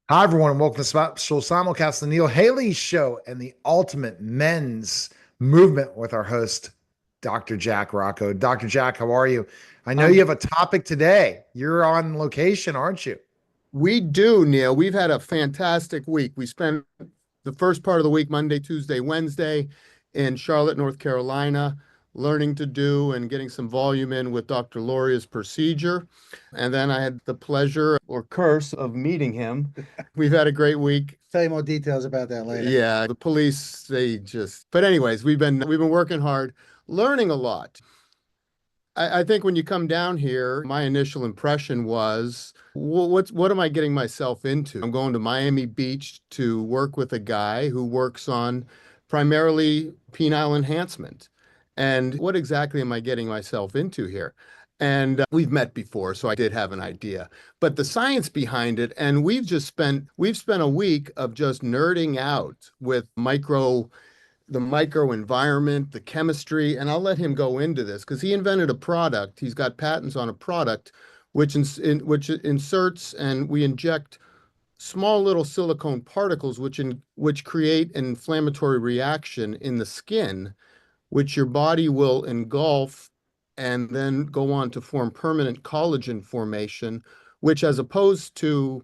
Hi, everyone, and welcome to special simulcast, the Neil Haley Show and the Ultimate Men's Movement with our host, Dr. Jack Rocco. Dr. Jack, how are you? I know I'm, you have a topic today. You're on location, aren't you? we do, Neil. We've had a fantastic week. We spent the first part of the week, Monday, Tuesday, Wednesday, in Charlotte, North Carolina, learning to do and getting some volume in with Dr. Lauria's procedure. And then I had the pleasure or curse of meeting him. We've had a great week. Tell you more details about that later. Yeah, the police, but anyways, we've been working hard, learning a lot. I think when you come down here, my initial impression was, what am I getting myself into? I'm going to Miami Beach to work with a guy who works on primarily penile enhancement. And what exactly am I getting myself into here? And we've met before, so I did have an idea. But the science behind it, and we've spent a week of just nerding out with the microenvironment, the chemistry, and I'll let him go into this because he invented a product. He's got patents on a product which inserts and we inject small little silicone particles which create an inflammatory reaction in the skin, which your body will engulf and then go on to form permanent collagen formation, which as opposed to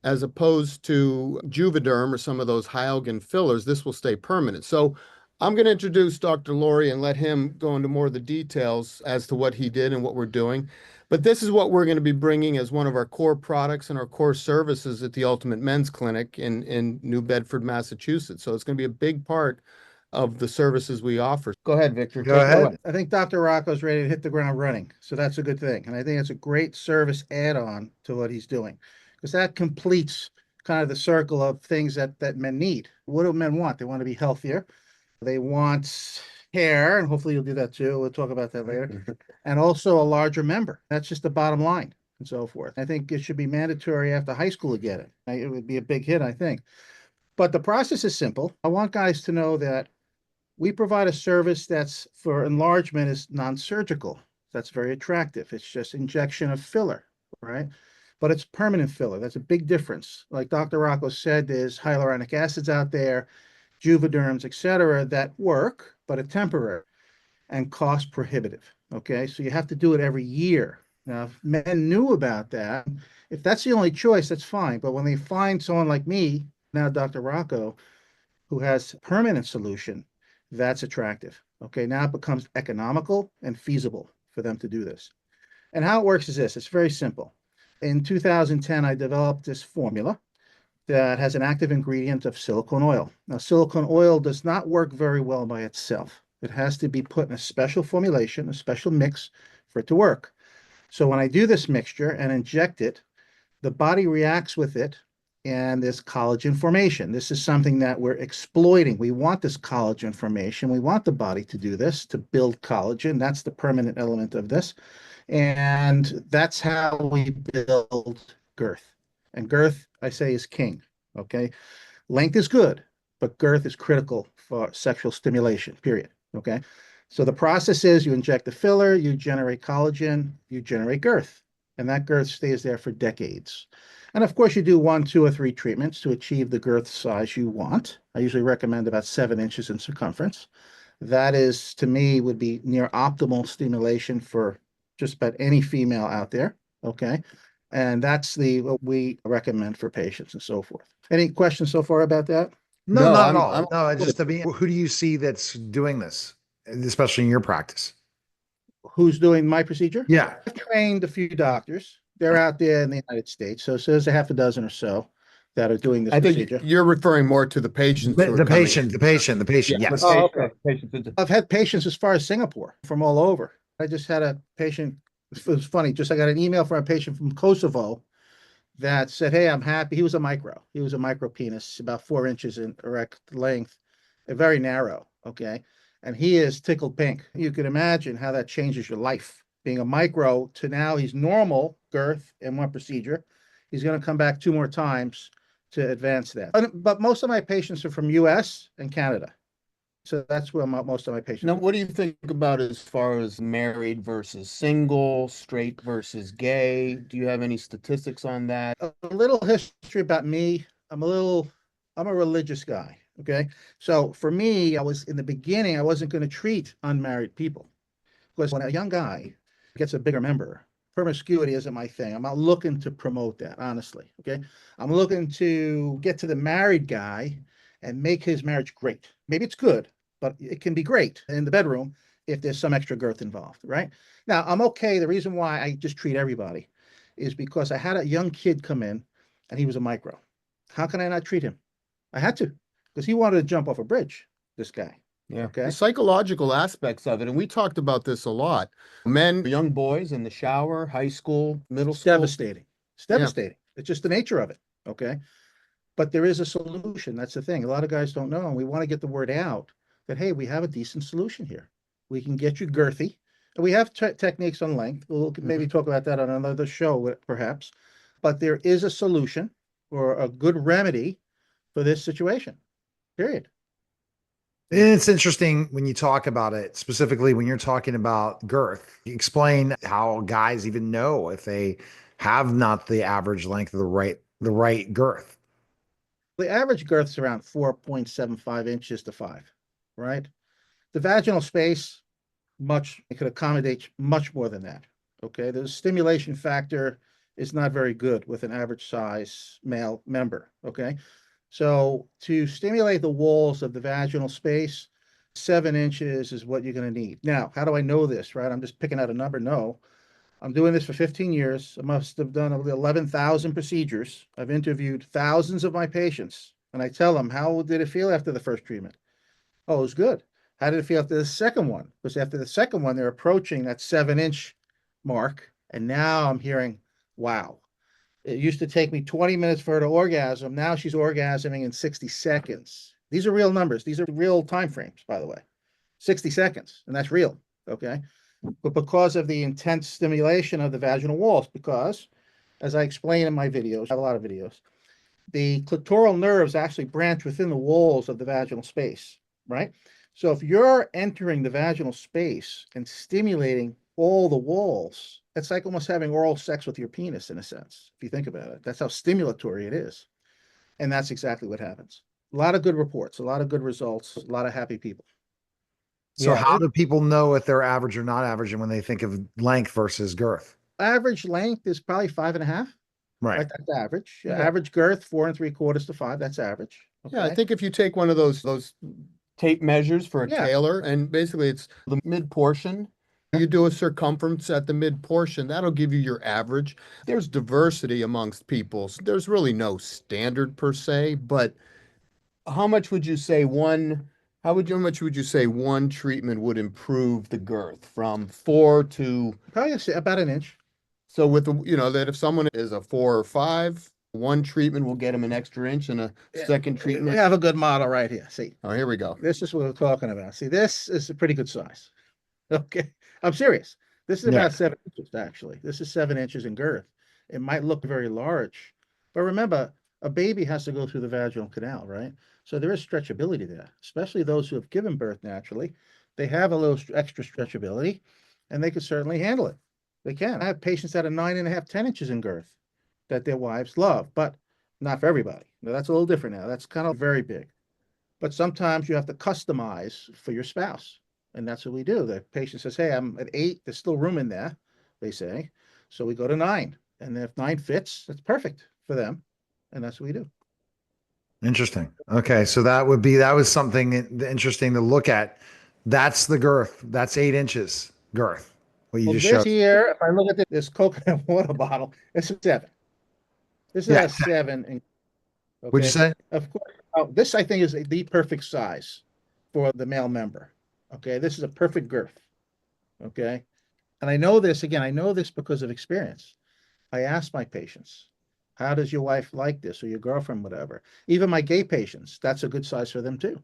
Juvederm or some of those Hyaluronic fillers, this will stay permanent. So I'm going to introduce Dr. Lauria and let him go into more of the details as to what he did and what we're doing. But this is what we're going to be bringing as one of our core products and our core services at the Ultimate Men's Clinic in New Bedford, Massachusetts. So it's going to be a big part of the services we offer. Go ahead, Victor. Go Take it away. ahead. I think Dr. Rocco's ready to hit the ground running. So that's a good thing. And I think it's a great service add-on to what he's doing because that completes kind of the circle of things that men need. What do men want? They want to be healthier. They want hair, and hopefully you'll do that too. We'll talk about that later. And also a larger member. That's just the bottom line and so forth. I think it should be mandatory after high school to get it. It would be a big hit, I think. But the process is simple. I want guys to know that we provide a service that's for enlargement is non-surgical. That's very attractive. It's just injection of filler, right? But it's permanent filler. That's a big difference. Like Dr. Rocco said, there's hyaluronic acids out there, Juvederms, et cetera, that work, but are temporary and cost prohibitive. Okay, so you have to do it every year. Now, if men knew about that, if that's the only choice, that's fine. But when they find someone like me, now Dr. Rocco, who has a permanent solution, that's attractive. Okay, now it becomes economical and feasible for them to do this. And how it works is this, it's very simple. In 2010, I developed this formula that has an active ingredient of silicone oil. Now, silicone oil does not work very well by itself. It has to be put in a special formulation, a special mix for it to work. So when I do this mixture and inject it, the body reacts with it and there's collagen formation. This is something that we're exploiting. We want this collagen formation. We want the body to do this, to build collagen. That's the permanent element of this. And that's how we build girth. And girth, I say, is king. Okay. Length is good, but girth is critical for sexual stimulation, period. Okay. So the process is you inject the filler, you generate collagen, you generate girth, and that girth stays there for decades. And of course, you do one, two, or three treatments to achieve the girth size you want. I usually recommend about 7 inches in circumference. That is, to me, would be near optimal stimulation for just about any female out there. Okay. And that's what we recommend for patients and so forth. Any questions so far about that? No, No, not at I'm all. No, I just, I mean, who do you see that's doing this, especially in your practice? Who's doing my procedure? Yeah. I've trained a few doctors. They're out there in the United States. So there's a half a dozen or so that are doing this I think procedure. you're referring more to the patients The, who are the coming in. patient, the patient, the patient. Yeah, Yes. Oh, okay. I've had patients as far as Singapore from all over. I just had a patient. It was funny. Just I got an email from a patient from Kosovo that said, "Hey, I'm happy." He was a micro. He was a micro penis, about 4 inches in erect length, very narrow. Okay, and he is tickled pink. You can imagine how that changes your life. Being a micro to now he's normal girth in one procedure. He's going to come back 2 more times to advance that. But most of my patients are from U.S. and Canada. So that's where most of my patients. Now, what do you think about as far as married versus single, straight versus gay? Do you have any statistics on that? A little history about me. I'm a religious guy. Okay. So for me, in the beginning, I wasn't going to treat unmarried people because when a young guy gets a bigger member, promiscuity isn't my thing. I'm not looking to promote that, honestly. Okay. I'm looking to get to the married guy and make his marriage great. Maybe it's good, but it can be great in the bedroom if there's some extra girth involved, right? Now, I'm okay. The reason why I just treat everybody is because I had a young kid come in and he was a micro. How can I not treat him? I had to because he wanted to jump off a bridge, this guy. Yeah. Okay. The psychological aspects of it, and we talked about this a lot. Men, young boys in the shower, high school, middle It's school. devastating. It's Yeah. devastating. It's just the nature of it. Okay. But there is a solution. That's the thing. A lot of guys don't know. And we want to get the word out that, hey, we have a decent solution here. We can get you girthy. And we have techniques on length. We'll maybe talk about that on another show, perhaps. But there is a solution or a good remedy for this situation. Period. It's interesting when you talk about it, specifically when you're talking about girth. Explain how guys even know if they have not the average length of the right girth. The average girth is around 4.75 inches to 5, right? The vaginal space, it could accommodate much more than that. Okay. The stimulation factor is not very good with an average size male member. Okay. So to stimulate the walls of the vaginal space, 7 inches is what you're going to need. Now, how do I know this, right? I'm just picking out a number. No, I'm doing this for 15 years. I must have done 11,000 procedures. I've interviewed thousands of my patients, and I tell them, how did it feel after the first treatment? Oh, it was good. How did it feel after the second one? Because after the second one, they're approaching that 7 inch mark. And now I'm hearing, wow, it used to take me 20 minutes for her to orgasm. Now she's orgasming in 60 seconds. These are real numbers. These are real time frames, by the way. 60 seconds, and that's real. Okay. But because of the intense stimulation of the vaginal walls, because as I explain in my videos, I have a lot of videos, the clitoral nerves actually branch within the walls of the vaginal space, right? So if you're entering the vaginal space and stimulating all the walls, it's like almost having oral sex with your penis in a sense, if you think about it. That's how stimulatory it is. And that's exactly what happens. A lot of good reports, a lot of good results, a lot of happy people. So Yeah, how do people know if they're average or not average and when they think of length versus girth? average length is probably 5.5. Right. Right, that's average. Yeah. Average girth, 4 3/4 to 5. That's average. Yeah, I Okay. think if you take one of those tape measures for a Yeah. tailor, and basically it's the mid portion, you do a circumference at the mid portion, that'll give you your average. There's diversity amongst people. So there's really no standard per se, but how much would you say how much would you say one treatment would improve the girth from 4 to Probably about an inch. so with the that if someone is a 4 or 5, one treatment will get them an extra inch and a second We treatment. have a good model right here. See, Oh, here we go. this is what we're talking about. See, this is a pretty good size. Okay. I'm serious. This is Yeah. about 7 inches, actually. This is 7 inches in girth. It might look very large, but remember, a baby has to go through the vaginal canal, right? So there is stretchability there, especially those who have given birth naturally. They have a little extra stretchability and they can certainly handle it. They can. I have patients that are 9.5, 10 inches in girth that their wives love, but not for everybody. Now, that's a little different now. That's kind of very big. But sometimes you have to customize for your spouse. And that's what we do. The patient says, hey, I'm at 8. There's still room in there, they say. So we go to 9. And if 9 fits, that's perfect for them. And that's what we do. Interesting. Okay. So that was something interesting to look at. That's the girth. That's 8 inches girth. What you Well, just this showed. here, if I look at this coconut water bottle, it's a 7. This is Yeah. a 7. And, What'd you okay. say? Of course, this I think is the perfect size for the male member. Okay. This is a perfect girth. Okay. And I know this, again, I know this because of experience. I ask my patients, how does your wife like this or your girlfriend, whatever? Even my gay patients, that's a good size for them too,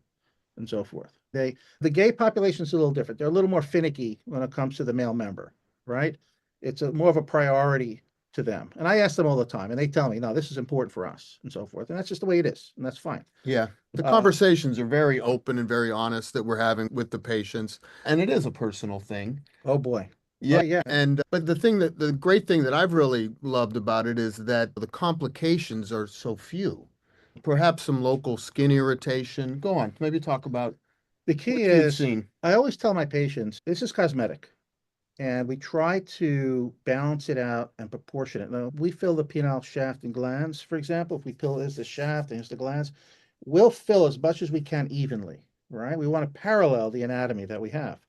and so forth. The gay population is a little different. They're a little more finicky when it comes to the male member, right? It's more of a priority to them. And I ask them all the time, and they tell me, no, this is important for us, and so forth. And that's just the way it is, and that's fine. Yeah. The Uh, conversations are very open and very honest that we're having with the patients. And it is a personal thing. Oh boy. Yeah. Oh yeah. And but the great thing that I've really loved about it is that the complications are so few. Perhaps some local skin irritation. Go on, maybe talk about The key what you've is, seen. I always tell my patients, this is cosmetic. And we try to balance it out and proportion it. Now, we fill the penile shaft and glands, for example. If we fill here's the shaft and here's the glands, we'll fill as much as we can evenly, right? We want to parallel the anatomy that we have.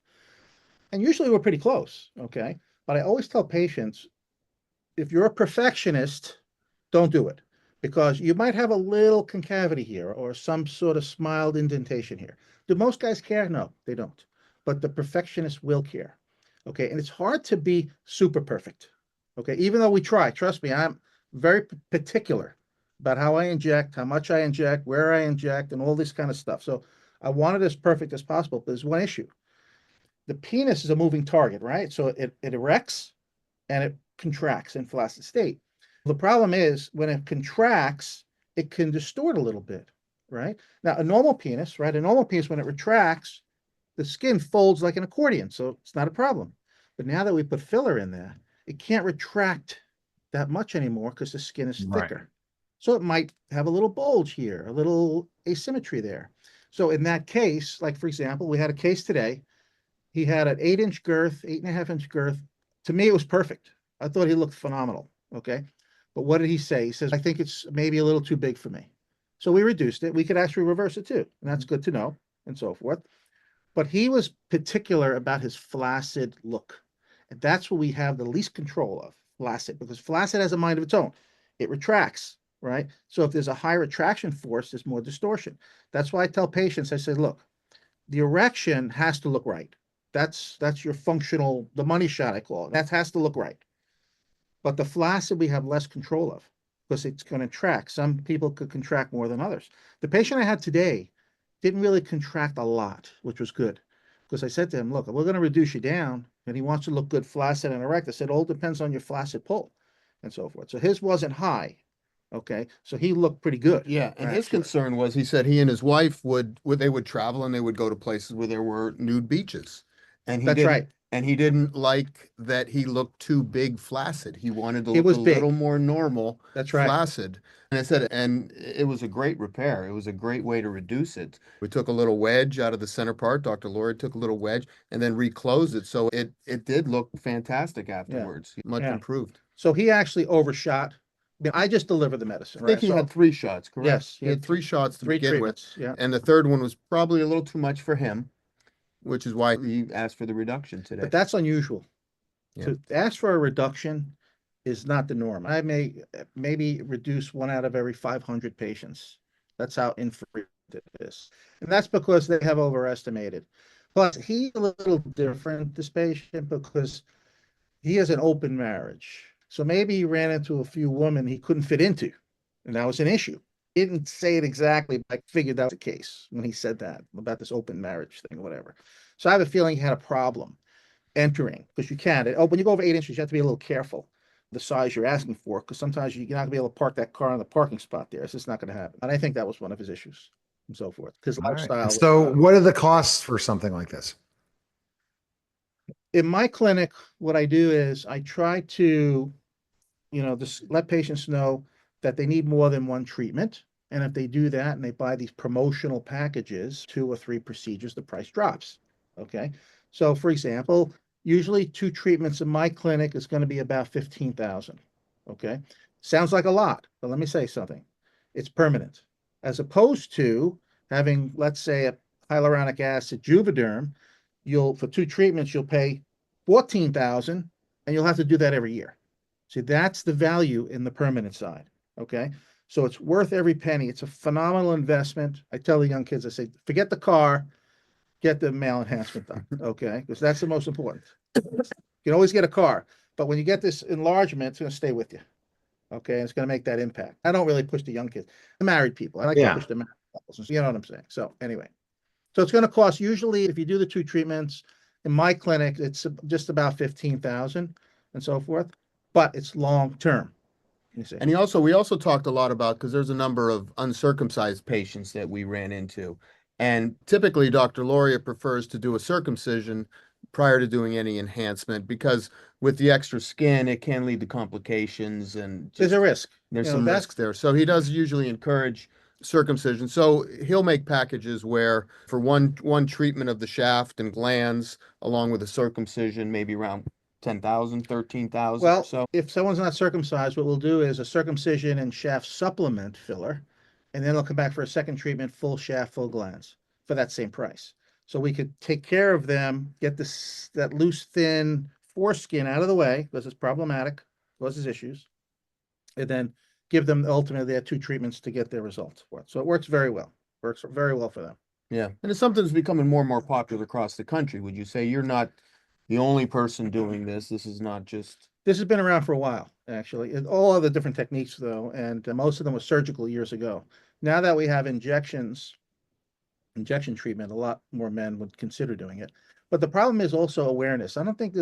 And usually we're pretty close, okay? But I always tell patients, if you're a perfectionist, don't do it because you might have a little concavity here or some sort of mild indentation here. Do most guys care? No, they don't. But the perfectionist will care. Okay. And it's hard to be super perfect. Okay. Even though we try, trust me, I'm very particular about how I inject, how much I inject, where I inject, and all this kind of stuff. So I want it as perfect as possible. But there's one issue. The penis is a moving target, right? So it erects and it contracts in flaccid state. The problem is when it contracts, it can distort a little bit, right? Now, a normal penis, right? A normal penis, when it retracts, the skin folds like an accordion, so it's not a problem. But now that we put filler in there, it can't retract that much anymore because the skin is Right. thicker. So it might have a little bulge here, a little asymmetry there. So in that case, like for example, we had a case today. He had an 8-inch girth, 8.5-inch girth. To me, it was perfect. I thought he looked phenomenal. Okay. But what did he say? He says, I think it's maybe a little too big for me. So we reduced it. We could actually reverse it too. And that's good to know and so forth. But he was particular about his flaccid look. And that's what we have the least control of, flaccid, because flaccid has a mind of its own. It retracts, right? So if there's a high retraction force, there's more distortion. That's why I tell patients, I say, look, the erection has to look right. That's your functional, the money shot I call it. That has to look right. But the flaccid we have less control of because it's going to track. Some people could contract more than others. The patient I had today didn't really contract a lot, which was good. Because I said to him, look, we're going to reduce you down. And he wants to look good flaccid and erect. I said, all depends on your flaccid pull and so forth. So his wasn't high. Okay. So he looked pretty good. Yeah, and his actually. concern was he said he and his wife they would travel and they would go to places where there were nude beaches. And That's right. he didn't like that he looked too big flaccid. He wanted to It look was a big. little more normal That's right. flaccid. And I said, and it was a great repair. It was a great way to reduce it. We took a little wedge out of the center part. Dr. Lauria took a little wedge and then reclosed it. So it did look fantastic afterwards. Much Yeah. improved. So he actually overshot. I mean, I just delivered the medicine, I think right? he So had 3 shots, correct? yes, He had 3 shots to three begin with. treatments. Yeah. And the third one was probably a little too much for him, which is why he asked for the reduction today. But that's unusual. Yeah. To ask for a reduction is not the norm. I may maybe reduce 1 out of every 500 patients. That's how infrequent it is. And that's because they have overestimated. Plus, he's a little different, this patient, because he has an open marriage. So maybe he ran into a few women he couldn't fit into, and that was an issue. He didn't say it exactly, but I figured that was the case when he said that about this open marriage thing or whatever. So I have a feeling he had a problem entering because you can't. Oh, when you go over 8 inches, you have to be a little careful the size you're asking for because sometimes you're not going to be able to park that car in the parking spot there. It's just not going to happen. And I think that was one of his issues and so forth. His All right. lifestyle. So what are the costs for something like this? In my clinic, what I do is I try to, just let patients know that they need more than one treatment. And if they do that and they buy these promotional packages, 2 or 3 procedures, the price drops. Okay. So for example, usually 2 treatments in my clinic is going to be about 15,000. Okay. Sounds like a lot, but let me say something. It's permanent. As opposed to having, let's say, a hyaluronic acid Juvederm, for 2 treatments, you'll pay 14,000 and you'll have to do that every year. See, that's the value in the permanent side. Okay. So it's worth every penny. It's a phenomenal investment. I tell the young kids, I say, forget the car, get the male enhancement done. Okay. Because that's the most important. You can always get a car, but when you get this enlargement, it's going to stay with you. Okay. And it's going to make that impact. I don't really push the young kids, the married people. I like to push the married couples. You know what I'm saying? So anyway, so it's going to cost usually if you do the 2 treatments in my clinic, it's just about 15,000 and so forth. but it's long term. You see. And we also talked a lot about, because there's a number of uncircumcised patients that we ran into. And typically, Dr. Lauria prefers to do a circumcision prior to doing any enhancement, because with the extra skin, it can lead to complications and There's just, a risk. there's You know, some that's risks there. So he does usually encourage circumcision. So he'll make packages where for one treatment of the shaft and glands, along with a circumcision, maybe around 10,000, 13,000 or well, so. if someone's not circumcised, what we'll do is a circumcision and shaft supplement filler, and then they'll come back for a second treatment, full shaft, full glands for that same price. So we could take care of them, get this that loose, thin foreskin out of the way because it's problematic, causes issues, and then give them ultimately their two treatments to get their results for it. So it works very well. Works very well for them. Yeah, and it's something that's becoming more and more popular across the country. Would you say you're not the only person doing this? This is not just. This has been around for a while, actually. All other different techniques, though, and most of them were surgical years ago. Now that we have injection treatment, a lot more men would consider doing it. But the problem is also awareness. I don't think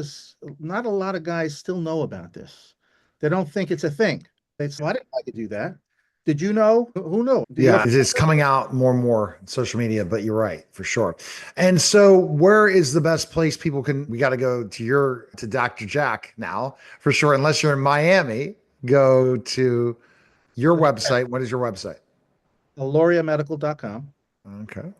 not a lot of guys still know about this. They don't think it's a thing. They say, "Well, I didn't know I could do that." Did you know? Who knew? Yeah, it's coming out more and more on social media, but you're right, for sure. And so where is the best place people we got to go to Dr. Jack now, for sure. Unless you're in Miami, go to your website. What is your website? LauriaMedical.com. Okay.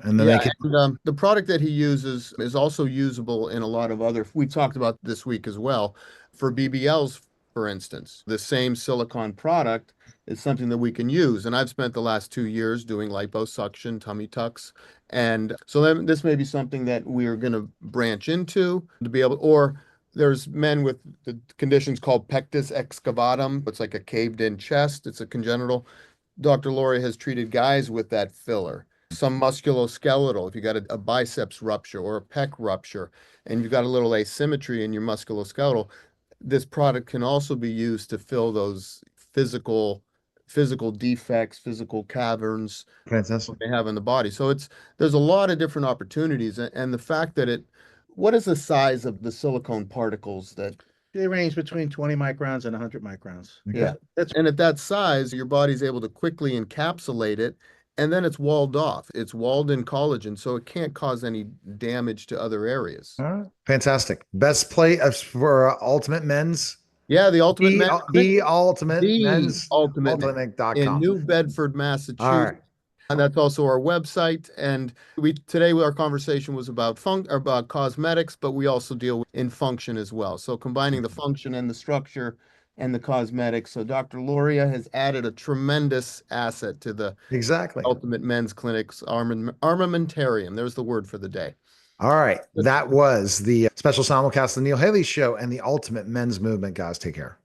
And then Yeah, they can, and the product that he uses is also usable in a lot of other, we talked about this week as well, for BBLs, for instance. The same silicone product is something that we can use. And I've spent the last 2 years doing liposuction, tummy tucks. And so then this may be something that we're going to branch into to be able, or there's men with the conditions called pectus excavatum. It's like a caved in chest. It's a congenital. Dr. Lauria has treated guys with that filler. Some musculoskeletal, if you got a biceps rupture or a pec rupture, and you've got a little asymmetry in your musculoskeletal, this product can also be used to fill those physical defects, physical caverns fantastic. they have in the body. So there's a lot of different opportunities, and the fact that what is the size of the silicone particles that? They range between 20 microns and 100 microns. Yeah. That's And at that size, your body's able to quickly encapsulate it, and then it's walled off. It's walled in collagen, so it can't cause any damage to other areas. All right. Fantastic. Best play for Ultimate Men's. Yeah, the Ultimate Men The Ultimate Men's Ultimate Men in Ultimate.com. New Bedford, All Massachusetts. right. And that's also our website. And today our conversation was about cosmetics, but we also deal in function as well. So combining the function and the structure and the cosmetics. So Dr. Lauria has added a tremendous asset to the Exactly. Ultimate Men's Clinic's armamentarium. There's the word for the day. All right. That was the special simulcast of the Neil Haley Show and the Ultimate Men's Movement, guys. Take care.